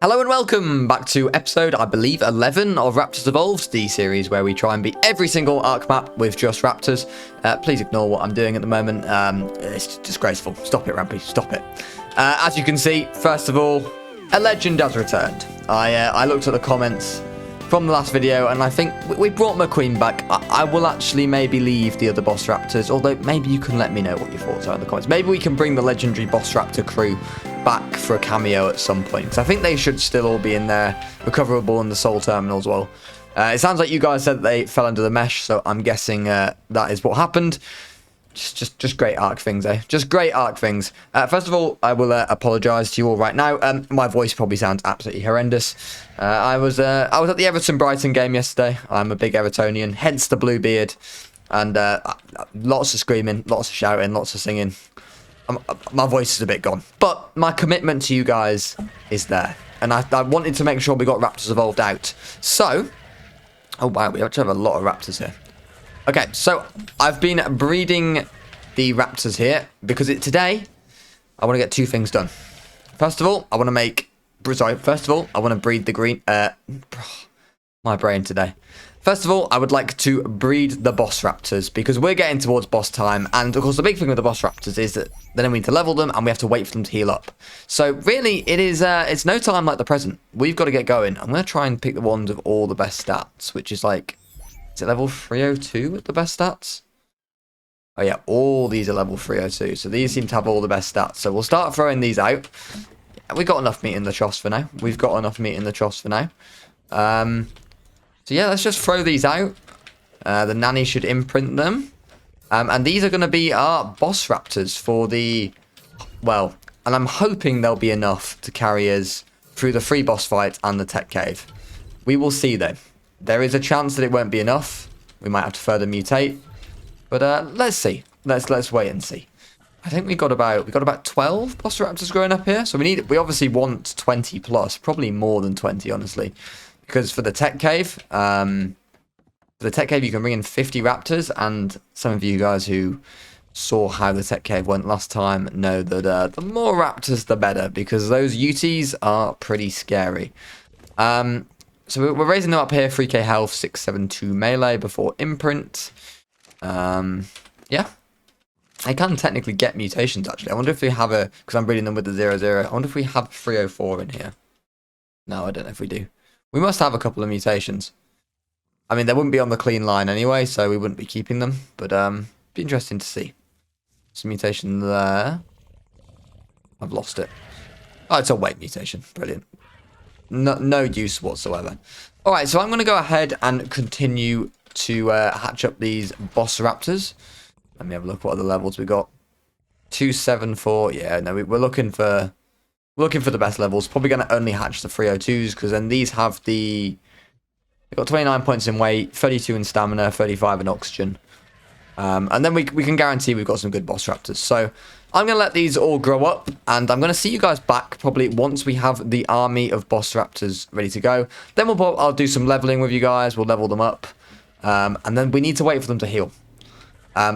Hello and welcome back to episode, I believe, 11 of Raptors Evolved, the series where we try and beat every single Ark map with just Raptors. Please ignore what I'm doing at the moment. It's disgraceful. Stop it, Rampy. Stop it. As you can see, first of all, a legend has returned. I looked at the comments from the last video, and I think we brought McQueen back. I will actually maybe leave the other boss Raptors, although maybe you can let me know what your thoughts are in the comments. Maybe we can bring the legendary boss Raptor crew back for a cameo at some point, because I think they should still all be in there, recoverable in the soul terminal as well. It sounds like you guys said that they fell under the mesh, so I'm guessing that is what happened. Just great Ark things, eh? Just great Ark things. First of all, I will apologise to you all right now. My voice probably sounds absolutely horrendous. I was at the Everton-Brighton game yesterday. I'm a big Evertonian, hence the blue beard. And lots of screaming, lots of shouting, lots of singing. My voice is a bit gone. But my commitment to you guys is there. And I wanted to make sure we got Raptors Evolved out. So, oh wow, we actually have a lot of Raptors here. Okay, so I've been breeding the Raptors here because today I want to get two things done. First of all, I want to breed the green. My brain today. First of all, I would like to breed the boss Raptors because we're getting towards boss time, and of course the big thing with the boss Raptors is that then we need to level them and we have to wait for them to heal up. So really, it is it's no time like the present. We've got to get going. I'm going to try and pick the ones with all the best stats, which is like. Is it level 302 with the best stats? Oh yeah, all these are level 302. So these seem to have all the best stats. So we'll start throwing these out. We've got enough meat in the troughs for now. So yeah, let's just throw these out. The nanny should imprint them. And these are going to be our boss Raptors for the... Well, and I'm hoping there'll be enough to carry us through the free boss fight and the tech cave. We will see though. There is a chance that it won't be enough. We might have to further mutate. But let's see. Let's wait and see. I think we got about 12 boss Raptors growing up here. So we obviously want 20 plus, probably more than 20 honestly. Because for the tech cave, you can bring in 50 Raptors, and some of you guys who saw how the tech cave went last time know that the more Raptors the better, because those UTs are pretty scary. So we're raising them up here, 3k health, 672 melee before imprint. Yeah. I can technically get mutations, actually. I wonder if we have because I'm breeding them with the 00. I wonder if we have 304 in here. No, I don't know if we do. We must have a couple of mutations. I mean, they wouldn't be on the clean line anyway, so we wouldn't be keeping them. But, be interesting to see. Some mutation there. I've lost it. Oh, it's a weight mutation. Brilliant. No use whatsoever. Alright, so I'm going to go ahead and continue to hatch up these boss Raptors. Let me have a look what other levels we got. 274. Yeah, no, we're looking for the best levels. Probably going to only hatch the 302s because then these have they've got 29 points in weight, 32 in stamina, 35 in oxygen. And then we can guarantee we've got some good boss Raptors. So I'm going to let these all grow up, and I'm going to see you guys back probably once we have the army of boss Raptors ready to go. Then I'll do some leveling with you guys. We'll level them up. And then we need to wait for them to heal.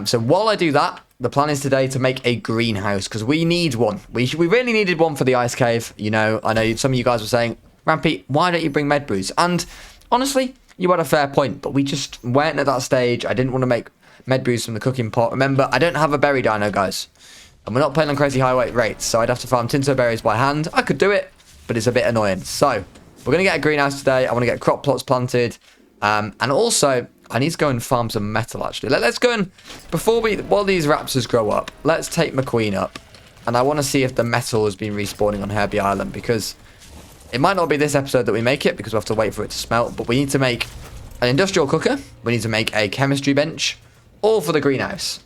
So while I do that, the plan is today to make a greenhouse, because we need one. We really needed one for the ice cave. You know, I know some of you guys were saying, Rampy, why don't you bring med brews? And honestly, you had a fair point, but we just weren't at that stage. I didn't want to make med brews from the cooking pot. Remember, I don't have a berry dino, guys. And we're not playing on crazy high weight rates, so I'd have to farm tinto berries by hand. I could do it, but it's a bit annoying. So, we're going to get a greenhouse today. I want to get crop plots planted. And also, I need to go and farm some metal, actually. Let's go and, while these Raptors grow up, let's take McQueen up. And I want to see if the metal has been respawning on Rampy Island, because it might not be this episode that we make it, because we'll have to wait for it to smelt. But we need to make an industrial cooker. We need to make a chemistry bench, all for the greenhouse.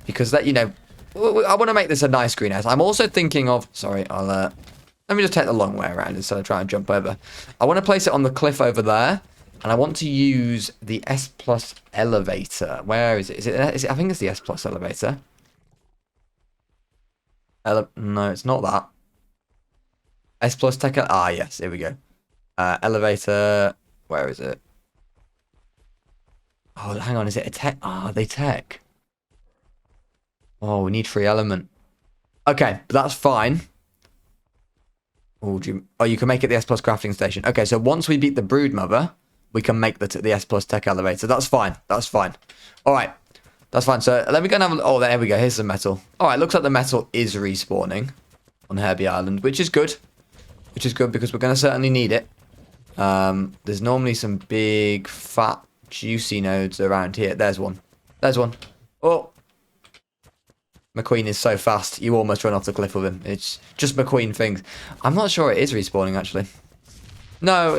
Because that, you know, I want to make this a nice greenhouse. I'm also thinking of... Sorry, let me just take the long way around instead of trying to jump over. I want to place it on the cliff over there. And I want to use the S Plus elevator. Where is it? Is it? I think it's the S Plus elevator. No, it's not that. S Plus tech... yes, here we go. Elevator... Where is it? Oh, hang on. Is it a tech? They tech. Oh, we need free element. Okay, but that's fine. Oh, you can make it the S plus crafting station. Okay, so once we beat the brood mother, we can make the S plus tech elevator. That's fine. That's fine. All right. That's fine. So let me go and have a... Oh, there we go. Here's some metal. All right, looks like the metal is respawning on Herbie Island, which is good. Which is good because we're going to certainly need it. There's normally some big, fat, juicy nodes around here. There's one. There's one. Oh. McQueen is so fast. You almost run off the cliff with him. It's just McQueen things. I'm not sure it is respawning, actually. No,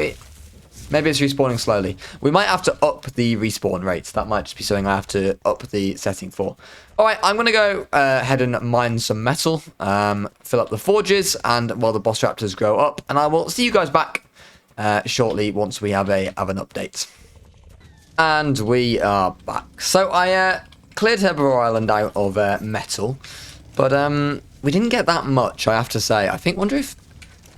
maybe it's respawning slowly. We might have to up the respawn rates. That might just be something I have to up the setting for. All right, I'm going to go ahead and mine some metal, fill up the forges, and while the boss raptors grow up, and I will see you guys back shortly once we have an update. And we are back. So I cleared Herbivore Island out of metal, but we didn't get that much, I have to say. Wonder if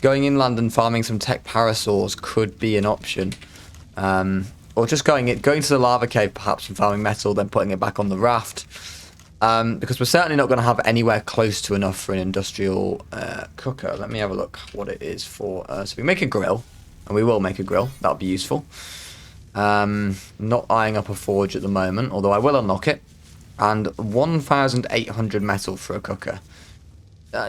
going inland and farming some tech parasaurs could be an option. Or just going to the lava cave perhaps and farming metal, then putting it back on the raft. Because we're certainly not going to have anywhere close to enough for an industrial cooker. Let me have a look what it is for. So we make a grill, and we will make a grill. That'll be useful. Not eyeing up a forge at the moment, although I will unlock it. And 1,800 metal for a cooker.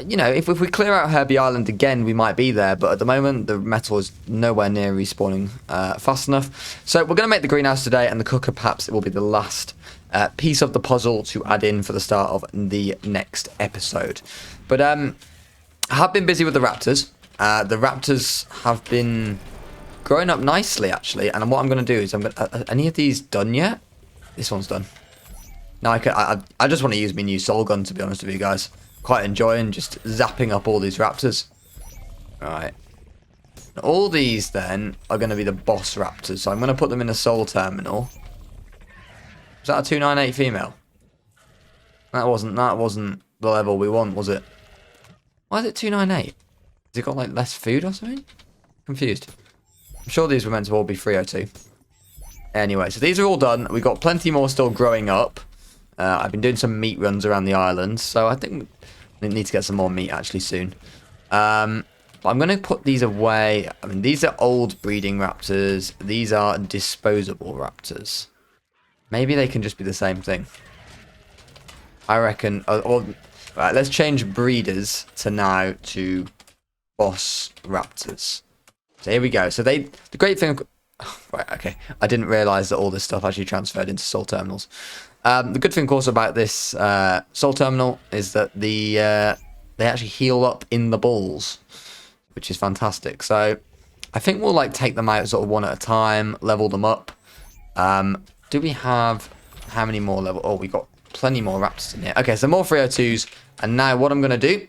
You know, if we clear out Herbie Island again, we might be there. But at the moment, the metal is nowhere near respawning fast enough. So we're going to make the greenhouse today, and the cooker perhaps it will be the last piece of the puzzle to add in for the start of the next episode. But I have been busy with the raptors. The raptors have been growing up nicely, actually. And what I'm going to do is, are any of these done yet? This one's done. No, I just want to use my new soul gun, to be honest with you guys. Quite enjoying just zapping up all these raptors. Alright. All these, then, are going to be the boss raptors. So I'm going to put them in a soul terminal. Is that a 298 female? That wasn't the level we want, was it? Why is it 298? Has it got, like, less food or something? Confused. I'm sure these were meant to all be 302. Anyway, so these are all done. We've got plenty more still growing up. I've been doing some meat runs around the island, so I think we need to get some more meat actually soon. But I'm going to put these away. I mean, these are old breeding raptors. These are disposable raptors. Maybe they can just be the same thing. I reckon. Right, let's change breeders to boss raptors. So here we go. So the great thing. Right, okay. I didn't realise that all this stuff actually transferred into soul terminals. The good thing, of course, about this soul terminal is that they actually heal up in the balls, which is fantastic. So I think we'll like take them out sort of one at a time, level them up. Do we have how many more level? Oh, we got plenty more raptors in here. Okay, so more 302s. And now what I'm going to do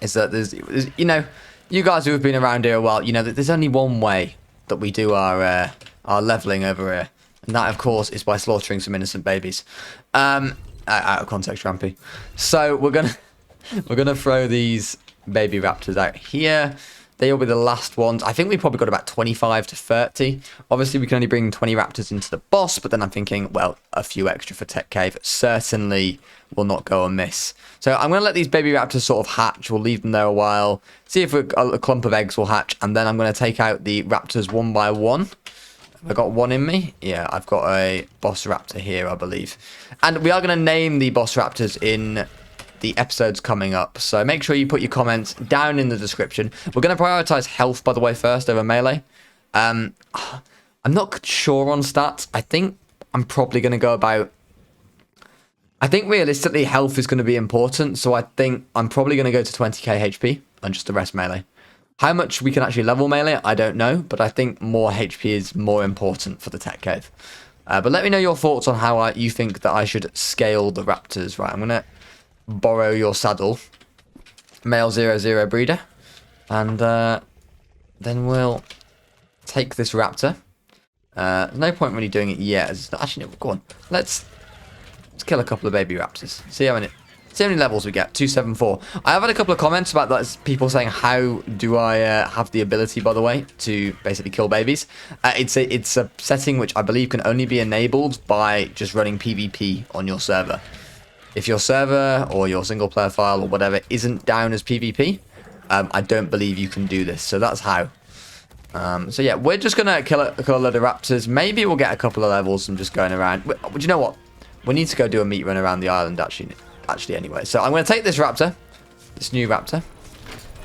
is that there's, you know, you guys who have been around here a while, you know that there's only one way that we do our leveling over here. And that, of course, is by slaughtering some innocent babies. Out of context, Rampy. So we're gonna throw these baby raptors out here. They'll be the last ones. I think we probably got about 25 to 30. Obviously, we can only bring 20 raptors into the boss, but then I'm thinking, well, a few extra for Tech Cave certainly will not go amiss. So I'm going to let these baby raptors sort of hatch. We'll leave them there a while, see if a clump of eggs will hatch, and then I'm going to take out the raptors one by one. Have I got one in me? Yeah, I've got a boss raptor here, I believe. And we are going to name the boss raptors in the episodes coming up. So make sure you put your comments down in the description. We're going to prioritize health, by the way, first over melee. I'm not sure on stats. I think I'm probably going to go about... I think realistically health is going to be important. So I think I'm probably going to go to 20k HP and just the rest melee. How much we can actually level melee, I don't know. But I think more HP is more important for the Tech Cave. But let me know your thoughts on how you think that I should scale the raptors. Right, I'm going to borrow your saddle. Male 00 breeder. And then we'll take this raptor. No point really doing it yet. Actually, no, go on. Let's kill a couple of baby raptors. See how many levels we get. 274. I have had a couple of comments about that. People saying, how do I have the ability, by the way, to basically kill babies? It's a setting which I believe can only be enabled by just running PvP on your server. If your server or your single player file or whatever isn't down as PvP, I don't believe you can do this. So that's how. So yeah, we're just going to kill a load of raptors. Maybe we'll get a couple of levels from just going around. But you know what? We need to go do a meat run around the island, actually anyway. So I'm going to take this raptor, this new raptor,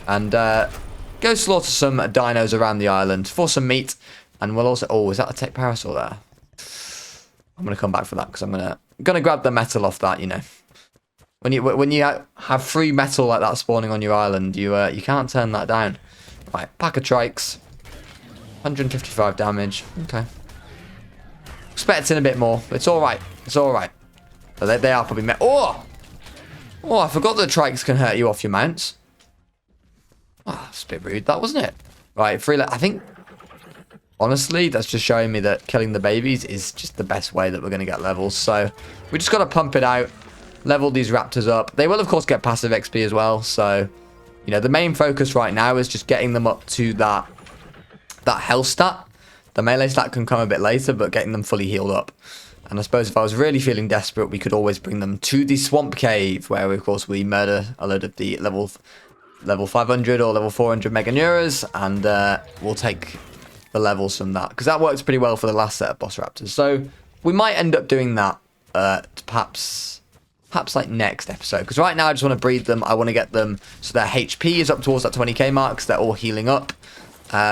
and go slaughter some dinos around the island for some meat. And we'll also... Oh, is that a tech parasol there? I'm going to come back for that because I'm going to grab the metal off that, you know. When you have free metal like that spawning on your island, you can't turn that down. Right, pack of trikes. 155 damage. Okay. Expecting a bit more. But it's alright. It's alright. But they are probably... Oh! Oh, I forgot that trikes can hurt you off your mounts. Oh, that's a bit rude, that, wasn't it? Right, I think... Honestly, that's just showing me that killing the babies is just the best way that we're going to get levels. So, we just got to pump it out. Level these raptors up. They will, of course, get passive XP as well. So, you know, the main focus right now is just getting them up to that health stat. The melee stat can come a bit later, but getting them fully healed up. And I suppose if I was really feeling desperate, we could always bring them to the swamp cave, where, of course, we murder a load of the level 500 or level 400 mega neuras, and we'll take the levels from that, because that works pretty well for the last set of boss raptors. So we might end up doing that perhaps like next episode, because right now I just want to breed them. I want to get them so their HP is up towards that 20k mark, so they're all healing up.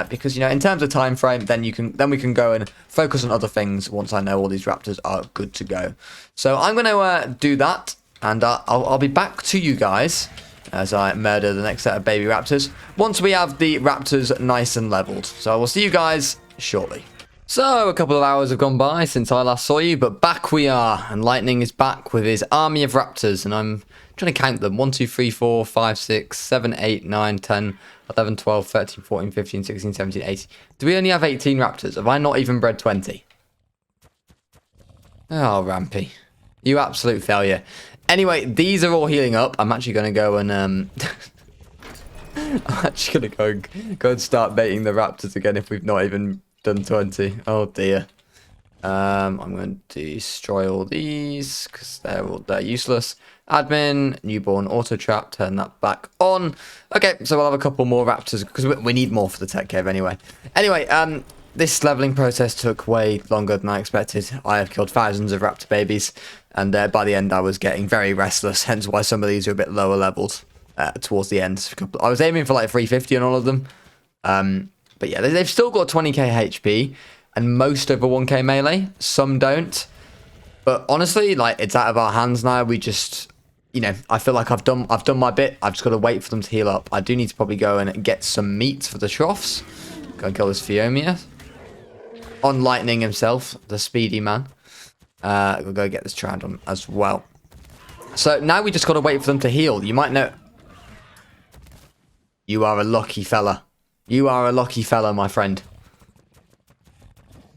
Because, you know, in terms of time frame, then we can go and focus on other things once I know all these raptors are good to go. So I'm going to do that, and I'll be back to you guys as I murder the next set of baby raptors once we have the raptors nice and leveled. So I will see you guys shortly. So, a couple of hours have gone by since I last saw you, but back we are, and Lightning is back with his army of raptors, and I'm trying to count them. 1, 2, 3, 4, 5, 6, 7, 8, 9, 10, 11, 12, 13, 14, 15, 16, 17, 18. Do we only have 18 raptors? Have I not even bred 20? Oh, Rampy. You absolute failure. Anyway, these are all healing up. I'm actually going to go and... I'm actually going to go and start baiting the raptors again if we've not even... done 20. Oh dear. I'm going to destroy all these because they're useless. Admin, newborn, auto trap, turn that back on. Okay, so we'll have a couple more raptors because we need more for the tech cave anyway. Anyway, this leveling process took way longer than I expected. I have killed thousands of raptor babies, and by the end I was getting very restless, hence why some of these are a bit lower leveled towards the end. I was aiming for like 350 on all of them. But yeah, they've still got 20k HP, and most over 1k melee. Some don't. But honestly, like, it's out of our hands now. We just, you know, I feel like I've done my bit. I've just got to wait for them to heal up. I do need to probably go and get some meat for the troughs. Go and kill this Phiomia. On Lightning himself, the speedy man. We'll go get this Troudon as well. So now we just got to wait for them to heal. You might know... You are a lucky fella. You are a lucky fella, my friend.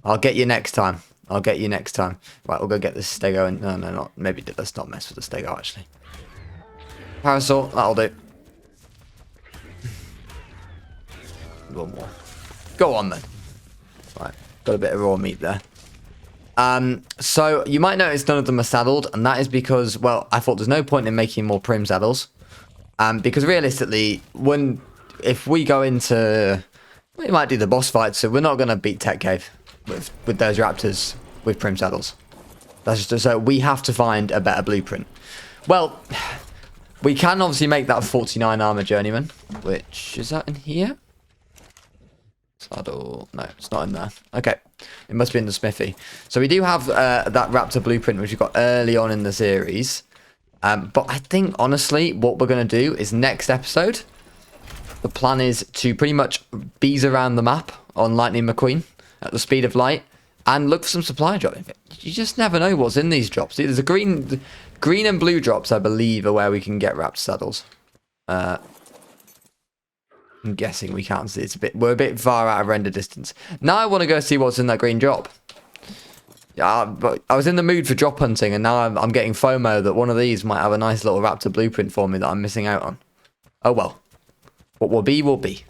I'll get you next time. I'll get you next time. Right, we'll go get this stego. And no, not. Maybe let's not mess with the stego, actually. Parasol, that'll do. One more. Go on, then. Right, got a bit of raw meat there. So, you might notice none of them are saddled. And that is because, well, I thought there's no point in making more prim saddles. Because realistically, if we go into... We might do the boss fight, so we're not going to beat Tech Cave with those raptors with prim saddles. That's just so we have to find a better blueprint. Well, we can obviously make that 49 armor journeyman, which... Is that in here? Saddle... No, it's not in there. Okay. It must be in the smithy. So we do have that raptor blueprint, which we got early on in the series. But I think, honestly, what we're going to do is next episode... The plan is to pretty much bees around the map on Lightning McQueen at the speed of light and look for some supply drops. You just never know what's in these drops. There's a green and blue drops, I believe, are where we can get raptor saddles. I'm guessing we can't see. We're a bit far out of render distance. Now I want to go see what's in that green drop. But I was in the mood for drop hunting, and now I'm getting FOMO that one of these might have a nice little raptor blueprint for me that I'm missing out on. Oh well. What will be, will be.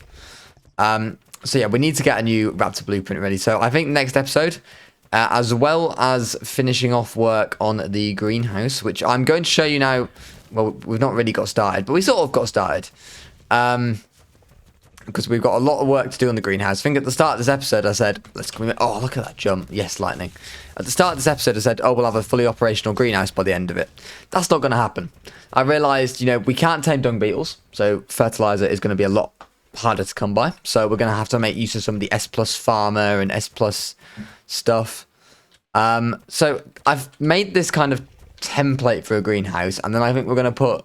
So yeah, we need to get a new raptor blueprint ready. So I think next episode, as well as finishing off work on the greenhouse, which I'm going to show you now. Well, we've not really got started, but we sort of got started. because we've got a lot of work to do on the greenhouse. I think at the start of this episode I said, oh, look at that jump. Yes, lightning. At the start of this episode I said, oh, we'll have a fully operational greenhouse by the end of it. That's not going to happen. I realised, you know, we can't tame dung beetles, so fertiliser is going to be a lot harder to come by. So we're going to have to make use of some of the S+ farmer and S+ stuff. So I've made this kind of template for a greenhouse, and then I think we're going to put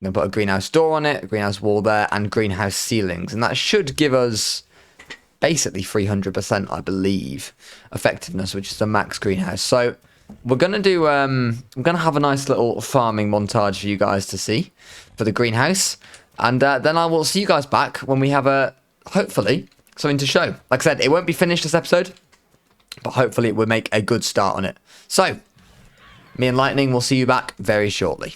a greenhouse door on it, a greenhouse wall there, and greenhouse ceilings. And that should give us basically 300%, I believe, effectiveness, which is the max greenhouse. So we're going to do, we're going to have a nice little farming montage for you guys to see for the greenhouse. And then I will see you guys back when we have hopefully, something to show. Like I said, it won't be finished this episode, but hopefully it will make a good start on it. So, me and Lightning will see you back very shortly.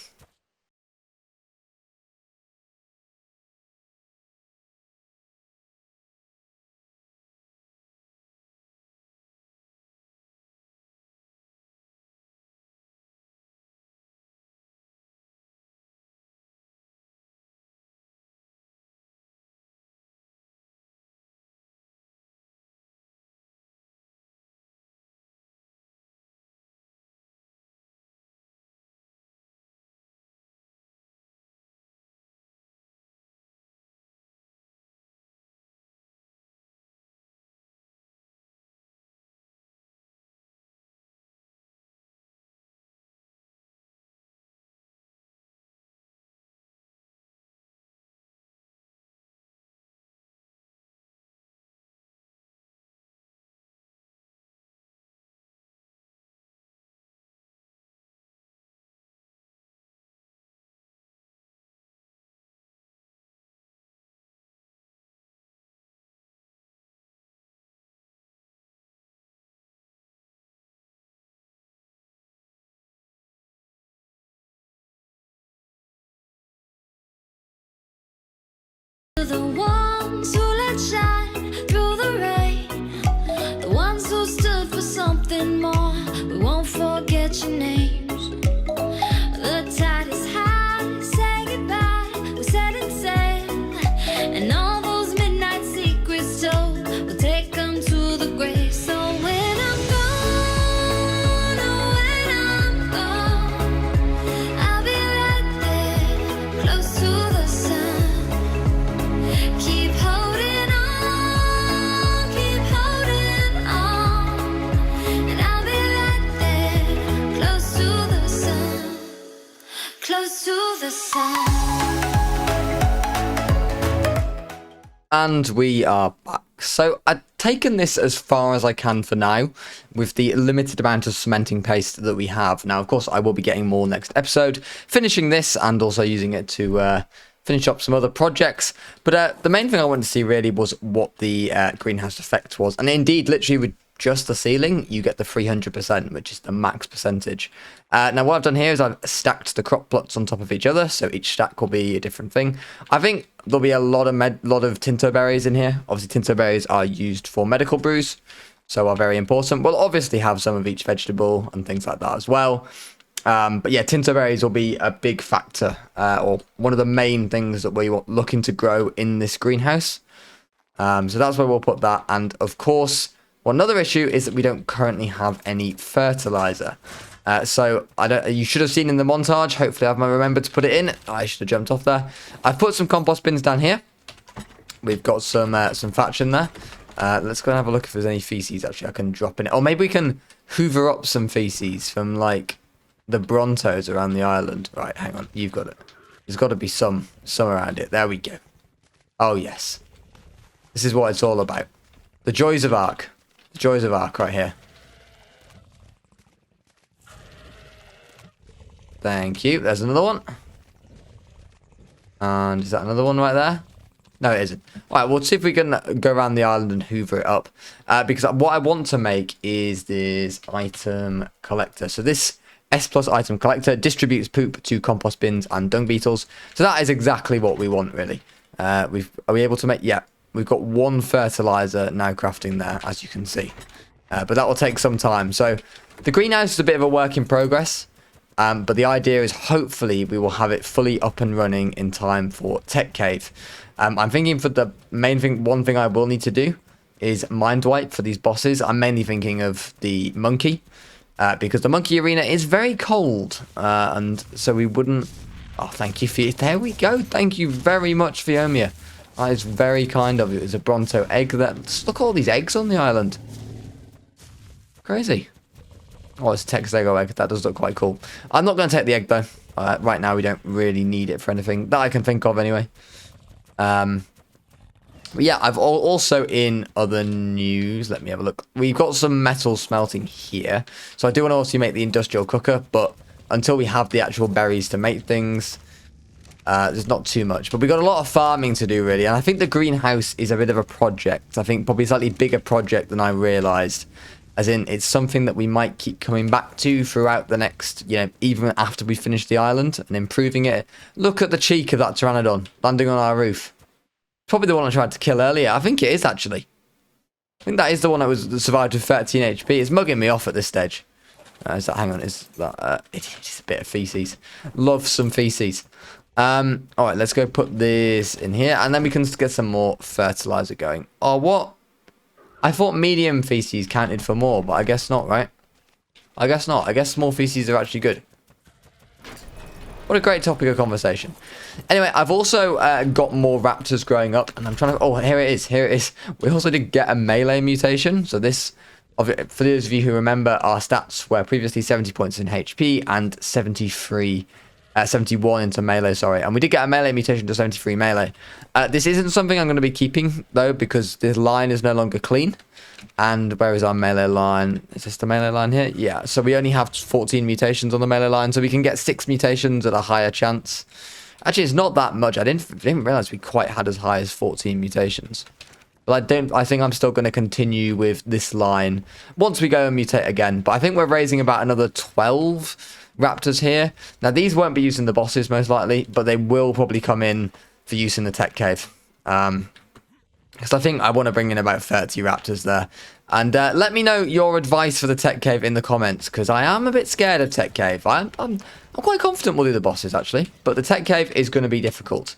The ones who let shine through the rain, the ones who stood for something more, we won't forget your names. The tide is high, say goodbye, we're setting sail, and all those midnight secrets told, we'll take them to the grave. So when I'm gone, oh when I'm gone, I'll be right there, close to the sun. Keep holding on, and I'll be right there, close to the sun, close to the sun. And we are back. So I've taken this as far as I can for now with the limited amount of cementing paste that we have. Now, of course, I will be getting more next episode, finishing this and also using it to finish up some other projects. But the main thing I wanted to see really was what the greenhouse effect was. And indeed, literally with just the ceiling, you get the 300%, which is the max percentage. Now, what I've done here is I've stacked the crop plots on top of each other, so each stack will be a different thing. I think there'll be a lot of tinto berries in here. Obviously, tinto berries are used for medical brews, so are very important. We'll obviously have some of each vegetable and things like that as well. But yeah, tinto berries will be a big factor, or one of the main things that we're looking to grow in this greenhouse. So that's where we'll put that. And of course, one other issue is that we don't currently have any fertilizer. So you should have seen in the montage. Hopefully I've remembered to put it in. I should have jumped off there. I've put some compost bins down here. We've got some thatch in there. Let's go and have a look if there's any feces actually I can drop in it. Or maybe we can hoover up some feces from like the Brontos around the island. Right, hang on. You've got it. There's got to be some around it. There we go. Oh, yes. This is what it's all about. The joys of Ark. The joys of Ark right here. Thank you. There's another one. And is that another one right there? No, it isn't. All right, we'll see if we can go around the island and hoover it up. Because what I want to make is this item collector. So this S+ item collector distributes poop to compost bins and dung beetles. So that is exactly what we want, really. Are we able to make... Yeah, we've got one fertilizer now crafting there, as you can see. But that will take some time. So the greenhouse is a bit of a work in progress. But the idea is hopefully we will have it fully up and running in time for Tech Cave. I'm thinking for the main thing, one thing I will need to do is mind wipe for these bosses. I'm mainly thinking of the monkey, because the monkey arena is very cold, and so we wouldn't... Oh, thank you, there we go. Thank you very much, Fiomia. That is very kind of you. It's a Bronto egg. Look at all these eggs on the island. Crazy. Oh, it's a Texago egg. That does look quite cool. I'm not going to take the egg, though. Right now, we don't really need it for anything that I can think of, anyway. But yeah, I've also in other news, let me have a look. We've got some metal smelting here. So I do want to also make the industrial cooker, but until we have the actual berries to make things, there's not too much. But we've got a lot of farming to do, really. And I think the greenhouse is a bit of a project. I think probably a slightly bigger project than I realised. As in, it's something that we might keep coming back to throughout the next, even after we finish the island and improving it. Look at the cheek of that Pteranodon landing on our roof. Probably the one I tried to kill earlier. I think it is, actually. I think that is the one that survived with 13 HP. It's mugging me off at this stage. Hang on, is that... it's just a bit of feces. Love some feces. Alright, let's go put this in here. And then we can get some more fertilizer going. Oh, what? I thought medium feces counted for more, but I guess not, right? I guess not. I guess small feces are actually good. What a great topic of conversation. Anyway, I've also got more raptors growing up, and I'm trying to... Oh, here it is. Here it is. We also did get a melee mutation. So this, for those of you who remember, our stats were previously 70 points in HP and 71 into melee, sorry. And we did get a melee mutation to 73 melee. This isn't something I'm going to be keeping, though, because this line is no longer clean. And where is our melee line? Is this the melee line here? Yeah, so we only have 14 mutations on the melee line, so we can get 6 mutations at a higher chance. Actually, it's not that much. I didn't realize we quite had as high as 14 mutations. But I think I'm still going to continue with this line once we go and mutate again. But I think we're raising about another 12 raptors here. Now, these won't be using the bosses, most likely, but they will probably come in for use in the tech cave. Because I think I want to bring in about 30 raptors there. And let me know your advice for the tech cave in the comments, because I am a bit scared of tech cave. I'm quite confident we'll do the bosses, actually. But the tech cave is going to be difficult.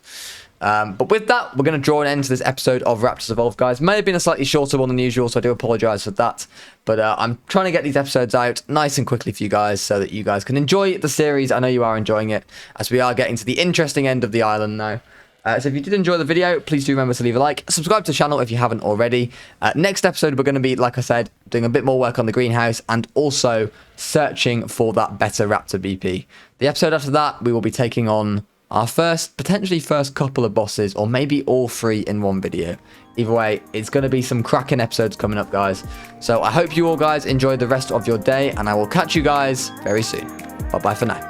But with that, we're going to draw an end to this episode of Raptors Evolved, guys. May have been a slightly shorter one than usual, so I do apologise for that. But I'm trying to get these episodes out nice and quickly for you guys so that you guys can enjoy the series. I know you are enjoying it, as we are getting to the interesting end of the island now. So if you did enjoy the video, please do remember to leave a like. Subscribe to the channel if you haven't already. Next episode, we're going to be, like I said, doing a bit more work on the greenhouse and also searching for that better Raptor BP. The episode after that, we will be taking on our potentially first couple of bosses, or maybe all 3 in one video. Either way, it's going to be some cracking episodes coming up, guys. So I hope you all guys enjoy the rest of your day, and I will catch you guys very soon. Bye-bye for now.